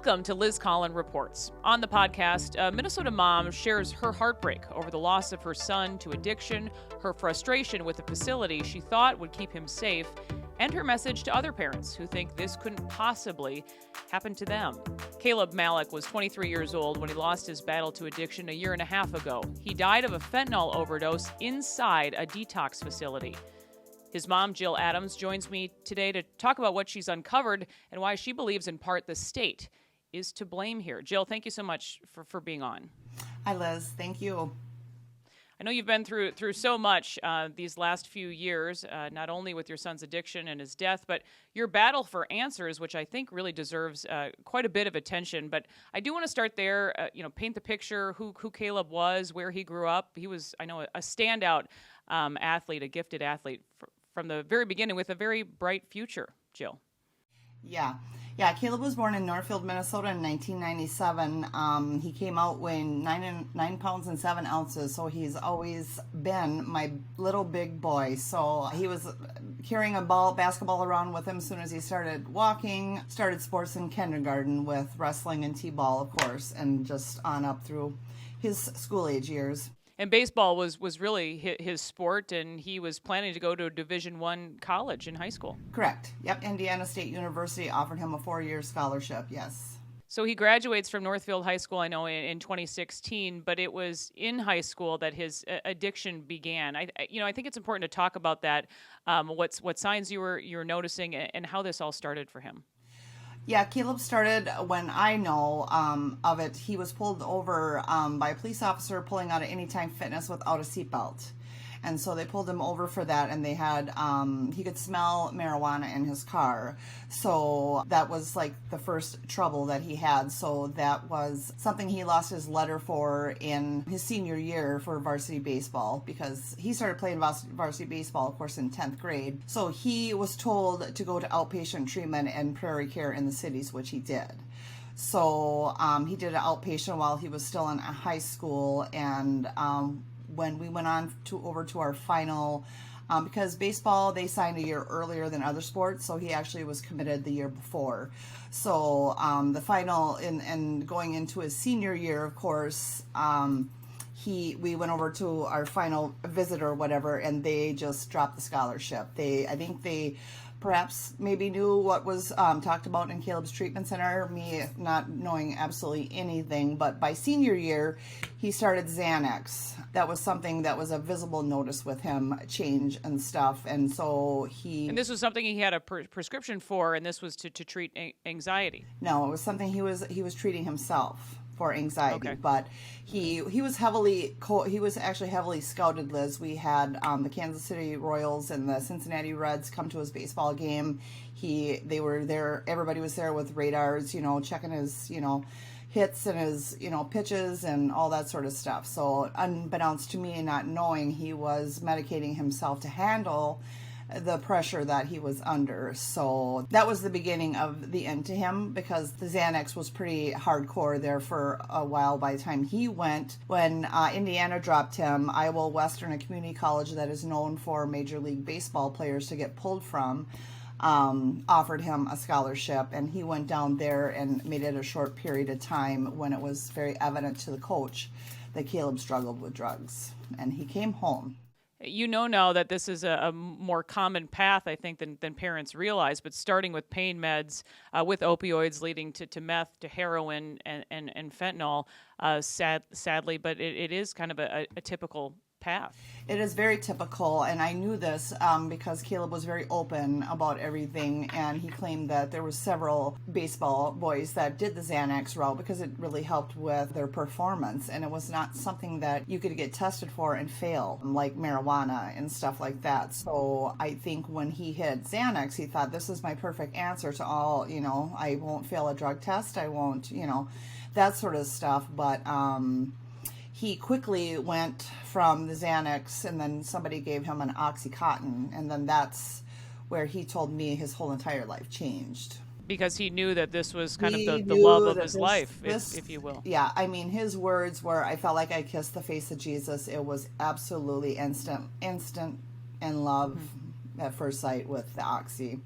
Welcome to Liz Collin Reports. On the podcast, a Minnesota mom shares her heartbreak over the loss of her son to addiction, her frustration with a facility she thought would keep him safe, and her message to other parents who think this couldn't possibly happen to them. Caleb Malek was 23 years old when he lost his battle to addiction a year and a half ago. He died of a fentanyl overdose inside a detox facility. His mom, Jill Adams, joins me today to talk about what she's uncovered and why she believes in part the state is to blame here. Jill, thank you so much for being on. Hi, Liz. Thank you. I know you've been through so much these last few years, not only with your son's addiction and his death, but your battle for answers, which I think really deserves quite a bit of attention. But I do want to start there, paint the picture, who Caleb was, where he grew up. He was, I know, a standout athlete, a gifted athlete from the very beginning with a very bright future, Jill. Yeah, Caleb was born in Northfield, Minnesota in 1997. He came out weighing 9 pounds and 7 ounces, so he's always been my little big boy. So he was carrying a basketball around with him as soon as he started walking, started sports in kindergarten with wrestling and t-ball, of course, and just on up through his school-age years. And baseball was really his sport, and he was planning to go to a Division I college in high school. Correct. Yep, Indiana State University offered him a 4-year scholarship, yes. So he graduates from Northfield High School, I know, in 2016, but it was in high school that his addiction began. I think it's important to talk about that, what signs you were noticing, and how this all started for him. Yeah, Caleb started when I know of it. He was pulled over by a police officer pulling out of Anytime Fitness without a seatbelt. And so they pulled him over for that, and they had, he could smell marijuana in his car. So that was like the first trouble that he had. So that was something he lost his letter for in his senior year for varsity baseball, because he started playing varsity baseball, of course, in 10th grade. So he was told to go to outpatient treatment and prairie care in the cities, which he did. So he did an outpatient while he was still in high school, and when we went on over to our final, because baseball, they signed a year earlier than other sports, so he actually was committed the year before. So the final, and going into his senior year, of course, we went over to our final visit or whatever, and they just dropped the scholarship. I think they perhaps maybe knew what was talked about in Caleb's treatment center, me not knowing absolutely anything. But by senior year, he started Xanax. That was something that was a visible notice with him, change and stuff. And so And this was something he had a prescription for, and this was to treat anxiety. No, it was something he was treating himself for anxiety. Okay. But he was actually heavily scouted, Liz. We had the Kansas City Royals and the Cincinnati Reds come to his baseball game. They were there. Everybody was there with radars, checking his, hits and his, pitches and all that sort of stuff. So unbeknownst to me, not knowing, he was medicating himself to handle the pressure that he was under. So that was the beginning of the end to him, because the Xanax was pretty hardcore there for a while. By the time he went, when Indiana dropped him, Iowa Western, a community college that is known for Major League Baseball players to get pulled from, offered him a scholarship, and he went down there and made it a short period of time when it was very evident to the coach that Caleb struggled with drugs, and he came home. You know now that this is a more common path, I think, than parents realize, but starting with pain meds, with opioids leading to meth, to heroin, and fentanyl, sadly, but it is kind of a typical path. It is very typical, and I knew this because Caleb was very open about everything, and he claimed that there were several baseball boys that did the Xanax route because it really helped with their performance, and it was not something that you could get tested for and fail, like marijuana and stuff like that. So I think when he hit Xanax, he thought, this is my perfect answer to all, I won't fail a drug test, I won't, that sort of stuff. But he quickly went from the Xanax, and then somebody gave him an Oxycontin, and then that's where he told me his whole entire life changed. Because he knew that this was kind of the love of his life, if you will. Yeah, I mean, his words were, I felt like I kissed the face of Jesus. It was absolutely instant in love at first sight with the Oxy.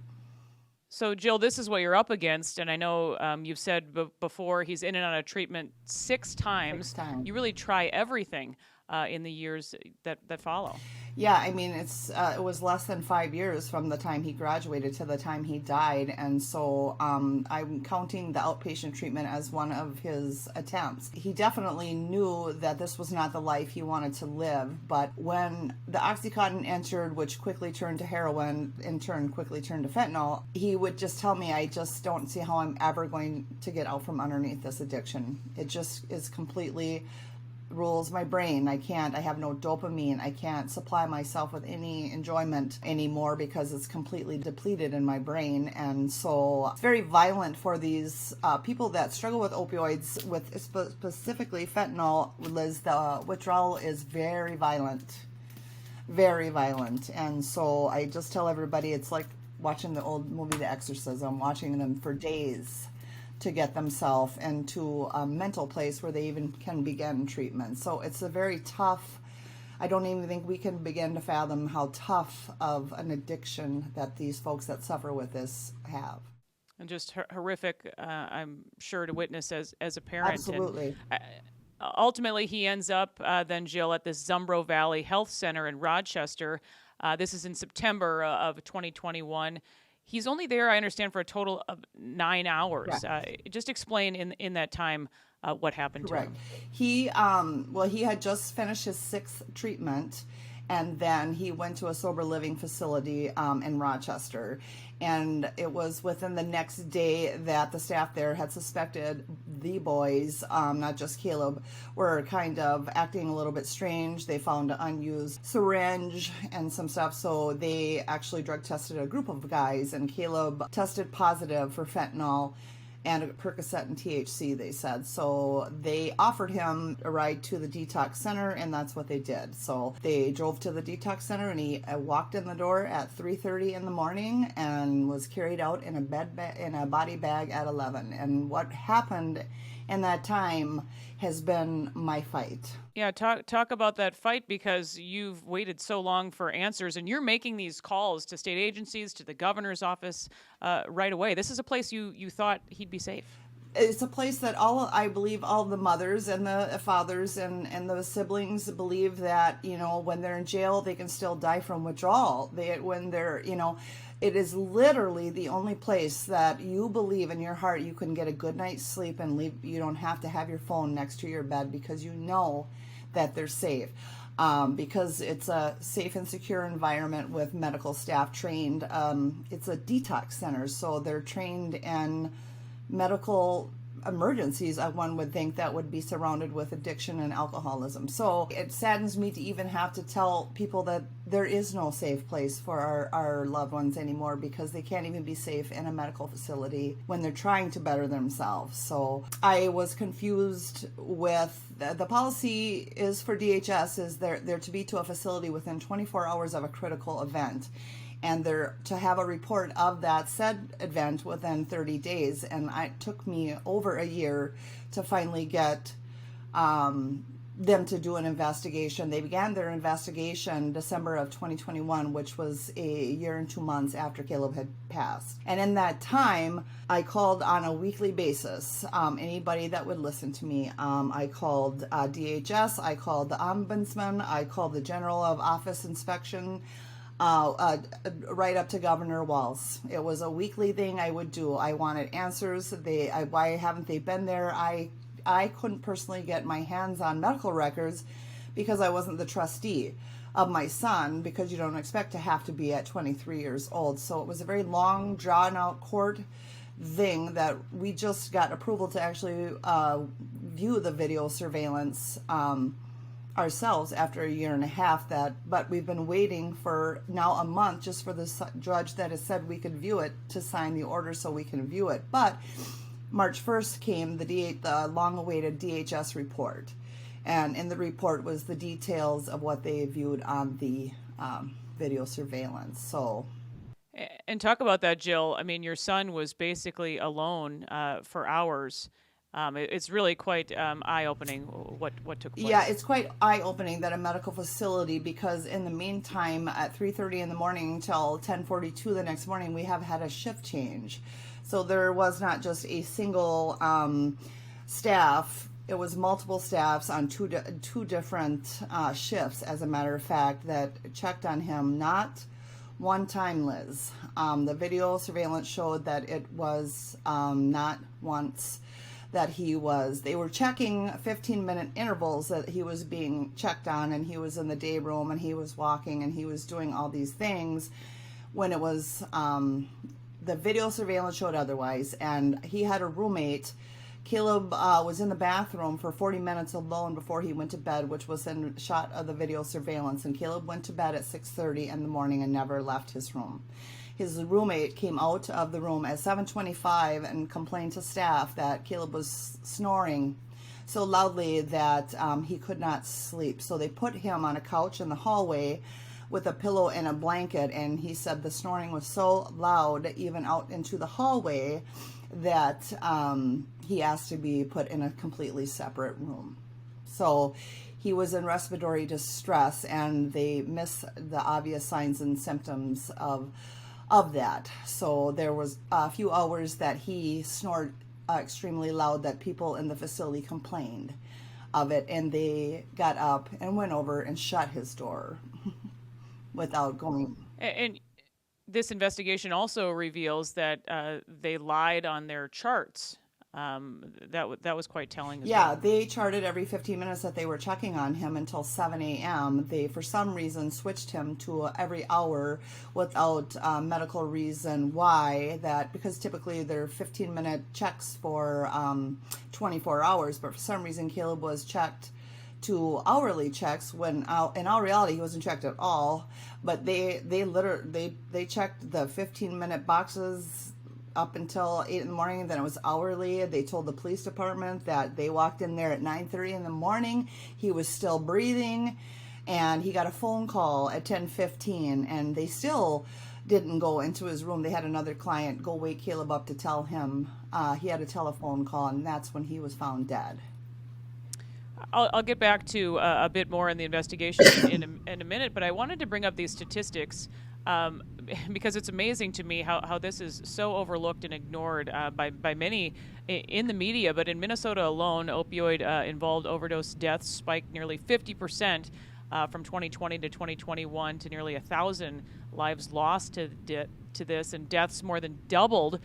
So, Jill, this is what you're up against, and I know you've said before he's in and out of treatment 6 times. 6 times. You really try everything in the years that follow. Yeah, I mean, it was less than 5 years from the time he graduated to the time he died, and so I'm counting the outpatient treatment as one of his attempts. He definitely knew that this was not the life he wanted to live, but when the Oxycontin entered, which quickly turned to heroin, in turn quickly turned to fentanyl, he would just tell me, I just don't see how I'm ever going to get out from underneath this addiction. It just is completely rules my brain. I have no dopamine. I can't supply myself with any enjoyment anymore because it's completely depleted in my brain. And so it's very violent for these people that struggle with opioids, with specifically fentanyl. Liz, the withdrawal is very violent. Very violent. And so I just tell everybody it's like watching the old movie The Exorcism, watching them for days to get themselves into a mental place where they even can begin treatment. So it's a very tough, I don't even think we can begin to fathom how tough of an addiction that these folks that suffer with this have. And just horrific, I'm sure, to witness as a parent. Absolutely. And, ultimately, he ends up then, Jill, at this Zumbro Valley Health Center in Rochester. This is in September of 2021. He's only there, I understand, for a total of 9 hours. Just explain in that time what happened to him. He had just finished his 6th treatment, and then he went to a sober living facility in Rochester. And it was within the next day that the staff there had suspected the boys, not just Caleb, were kind of acting a little bit strange. They found an unused syringe and some stuff, so they actually drug tested a group of guys, and Caleb tested positive for fentanyl and Percocet and THC, they said. So they offered him a ride to the detox center, and that's what they did. So they drove to the detox center, and he walked in the door at 3:30 in the morning and was carried out in a body bag at 11. And what happened in that time has been my fight. Yeah, talk about that fight, because you've waited so long for answers, and you're making these calls to state agencies, to the governor's office right away. This is a place you thought he'd be safe. It's a place that I believe all the mothers and the fathers and the siblings believe that, when they're in jail, they can still die from withdrawal. It is literally the only place that you believe in your heart you can get a good night's sleep and leave. You don't have to have your phone next to your bed because you know that they're safe. Because it's a safe and secure environment with medical staff trained. It's a detox center, so they're trained in medical emergencies. One would think that would be surrounded with addiction and alcoholism. So it saddens me to even have to tell people that there is no safe place for our loved ones anymore, because they can't even be safe in a medical facility when they're trying to better themselves. So I was confused with the policy is for DHS is they're to be to a facility within 24 hours of a critical event, and they're to have a report of that said event within 30 days. And it took me over a year to finally get them to do an investigation. They began their investigation December of 2021, which was a year and 2 months after Caleb had passed. And in that time, I called on a weekly basis anybody that would listen to me. I called DHS, I called the Ombudsman, I called the General of Office Inspection, right up to Governor Walz. It was a weekly thing I would do. I wanted answers. Why haven't they been there? I couldn't personally get my hands on medical records because I wasn't the trustee of my son, because you don't expect to have to be at 23 years old. So it was a very long, drawn-out court thing that we just got approval to actually view the video surveillance ourselves after a year and a half. But we've been waiting for now a month just for the judge that has said we could view it to sign the order so we can view it. But March 1st came the long-awaited DHS report, and in the report was the details of what they viewed on the video surveillance. So, and talk about that, Jill. I mean, your son was basically alone for hours It's really quite eye-opening what took Yeah, place. it's quite eye-opening that a medical facility, because in the meantime, at 3:30 in the morning until 10:42 the next morning, we have had a shift change. So there was not just a single staff; it was multiple staffs on two different shifts. As a matter of fact, that checked on him. Not one time, Liz. The video surveillance showed that it was not once that they were checking 15-minute intervals that he was being checked on, and he was in the day room and he was walking and he was doing all these things when it was, the video surveillance showed otherwise. And he had a roommate. Caleb was in the bathroom for 40 minutes alone before he went to bed, which was in shot of the video surveillance. And Caleb went to bed at 6:30 in the morning and never left his room. His roommate came out of the room at 7:25 and complained to staff that Caleb was snoring so loudly that he could not sleep. So they put him on a couch in the hallway with a pillow and a blanket, and he said the snoring was so loud, even out into the hallway, that he asked to be put in a completely separate room. So he was in respiratory distress, and they miss the obvious signs and symptoms of that. So there was a few hours that he snored extremely loud, that people in the facility complained of it, and they got up and went over and shut his door without going. And this investigation also reveals that they lied on their charts. That was quite telling as Yeah, well. they charted every 15 minutes that they were checking on him until 7 a.m. They, for some reason, switched him to every hour without medical reason why. That because typically they're 15-minute checks for 24 hours, but for some reason Caleb was checked to hourly checks when in our reality he wasn't checked at all. But they checked the 15-minute boxes up until 8 in the morning, and then it was hourly. They told the police department that they walked in there at 9:30 in the morning. He was still breathing, and he got a phone call at 10:15, and they still didn't go into his room. They had another client go wake Caleb up to tell him he had a telephone call, and that's when he was found dead. I'll get back to a bit more in the investigation in a minute, but I wanted to bring up these statistics because it's amazing to me how this is so overlooked and ignored by many in the media. But in Minnesota alone, opioid-involved overdose deaths spiked nearly 50% from 2020 to 2021 to nearly 1,000 lives lost to this, and deaths more than doubled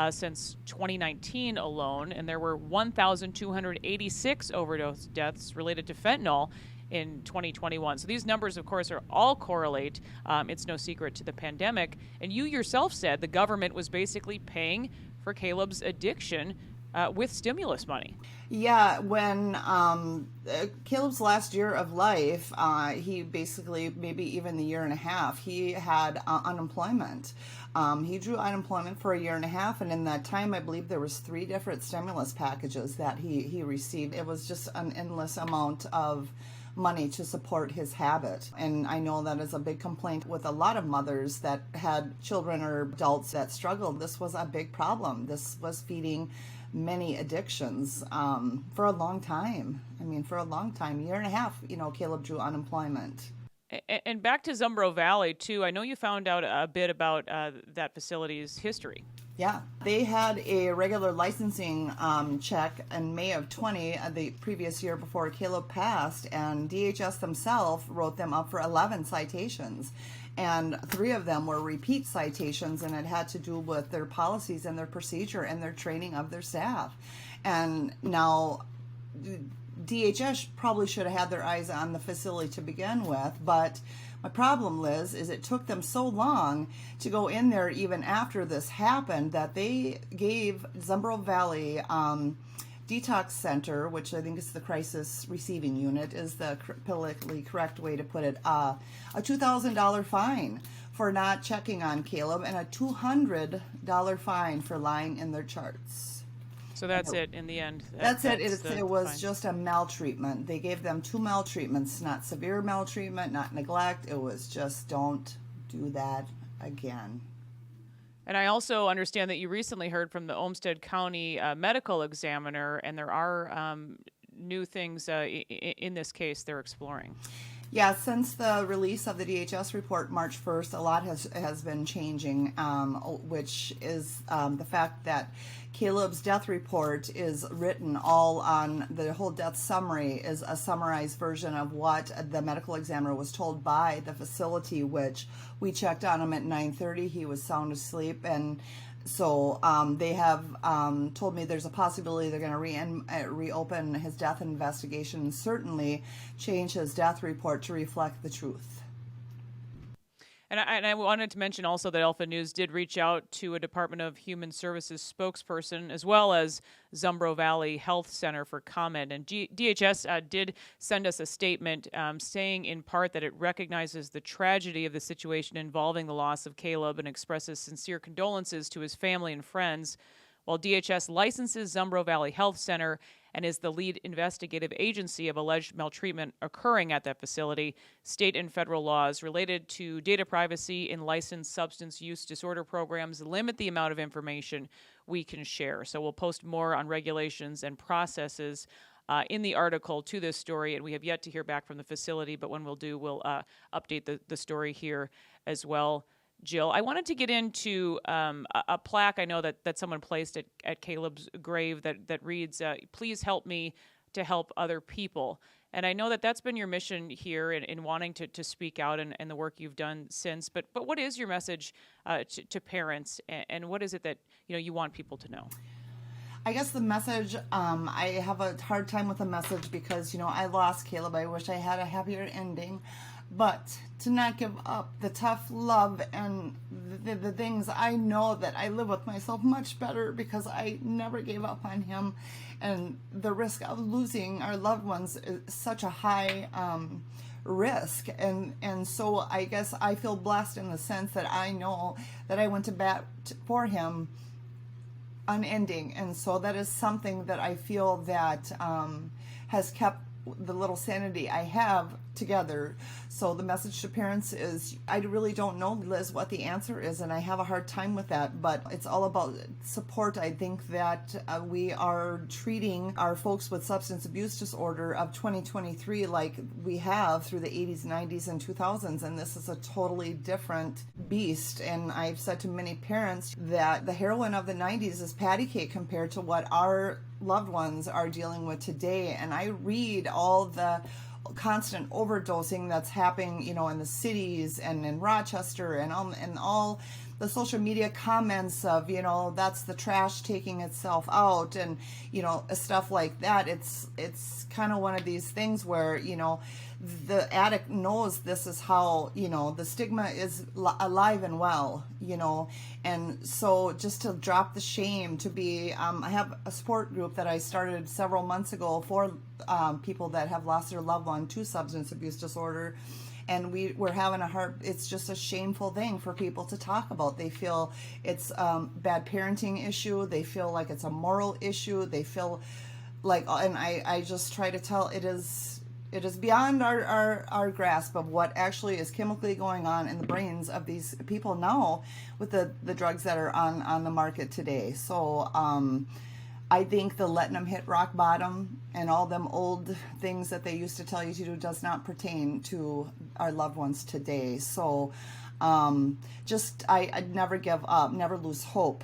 since 2019 alone, and there were 1,286 overdose deaths related to fentanyl in 2021. So these numbers, of course, are all correlate. It's no secret to the pandemic. And you yourself said the government was basically paying for Caleb's addiction with stimulus money. Yeah, when Caleb's last year of life, he basically, maybe even the year and a half, he had unemployment. He drew unemployment for a year and a half, and in that time, I believe there was 3 different stimulus packages that he received. It was just an endless amount of money to support his habit. And I know that is a big complaint with a lot of mothers that had children or adults that struggled. This was a big problem. This was feeding many addictions for a long time. I mean, for a long time, year and a half, Caleb drew unemployment. And back to Zumbro Valley, too, I know you found out a bit about that facility's history. Yeah, they had a regular licensing check in May of 20, the previous year before Caleb passed, and DHS themselves wrote them up for 11 citations. And 3 of them were repeat citations, and it had to do with their policies and their procedure and their training of their staff. And now DHS probably should have had their eyes on the facility to begin with, but my problem, Liz, is it took them so long to go in there even after this happened that they gave Zumbro Valley Detox Center, which I think is the crisis receiving unit, is the politically correct way to put it, a $2,000 fine for not checking on Caleb and a $200 fine for lying in their charts. So that's it in the end. That's it. It was just a maltreatment. They gave them 2 maltreatments, not severe maltreatment, not neglect. It was just, don't do that again. And I also understand that you recently heard from the Olmsted County medical examiner, and there are new things in this case they're exploring. Yeah, since the release of the DHS report March 1st, a lot has been changing, which is the fact that Caleb's death report is written all on the whole death summary is a summarized version of what the medical examiner was told by the facility, which we checked on him at 9:30. He was sound asleep, and so they have told me there's a possibility they're going to reopen his death investigation and certainly change his death report to reflect the truth. And I wanted to mention also that Alpha News did reach out to a Department of Human Services spokesperson as well as Zumbro Valley Health Center for comment. And DHS did send us a statement saying in part that it recognizes the tragedy of the situation involving the loss of Caleb and expresses sincere condolences to his family and friends. While DHS licenses Zumbro Valley Health Center and is the lead investigative agency of alleged maltreatment occurring at that facility, state and federal laws related to data privacy in licensed substance use disorder programs limit the amount of information we can share. So we'll post more on regulations and processes in the article to this story, and we have yet to hear back from the facility, but when we'll do, we'll update the story here as well. Jill, I wanted to get into a plaque I know that someone placed at Caleb's grave that reads, "Please help me to help other people." And I know that that's been your mission here in wanting to speak out and the work you've done since. But what is your message to parents, and what is it that you want people to know? I guess the message, I have a hard time with the message because, I lost Caleb. I wish I had a happier ending. But to not give up the tough love and the things, I know that I live with myself much better because I never gave up on him. And the risk of losing our loved ones is such a high risk. And so I guess I feel blessed in the sense that I know that I went to bat for him unending. And so that is something that I feel that has kept the little sanity I have together. So the message to parents is, I really don't know, Liz, what the answer is, and I have a hard time with that, but it's all about support. I think that we are treating our folks with substance abuse disorder of 2023 like we have through the 80s, 90s, and 2000s, and this is a totally different beast. And I've said to many parents that the heroin of the 90s is patty cake compared to what our loved ones are dealing with today. And I read all the constant overdosing that's happening, in the cities and in Rochester and all the social media comments of, that's the trash taking itself out and, stuff like that. It's kind of one of these things where, the addict knows this is how, the stigma is alive and well, and so just to drop the shame, to be, I have a support group that I started several months ago for people that have lost their loved one to substance abuse disorder. And we're having it's just a shameful thing for people to talk about. They feel it's a bad parenting issue. They feel like it's a moral issue. They feel like, and I just try to tell it is beyond our grasp of what actually is chemically going on in the brains of these people now with the drugs that are on the market today. So I think the letting them hit rock bottom and all them old things that they used to tell you to do does not pertain to our loved ones today. So I'd never give up, never lose hope.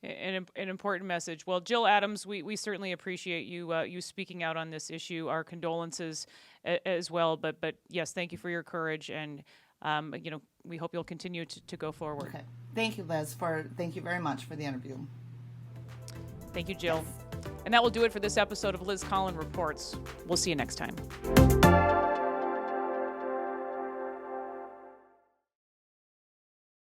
An important message. Well, Jill Adams, we certainly appreciate you speaking out on this issue. Our condolences as well. But yes, thank you for your courage, and we hope you'll continue to go forward. Okay. Thank you, Liz. Thank you very much for the interview. Thank you, Jill. Yes. And that will do it for this episode of Liz Collin Reports. We'll see you next time.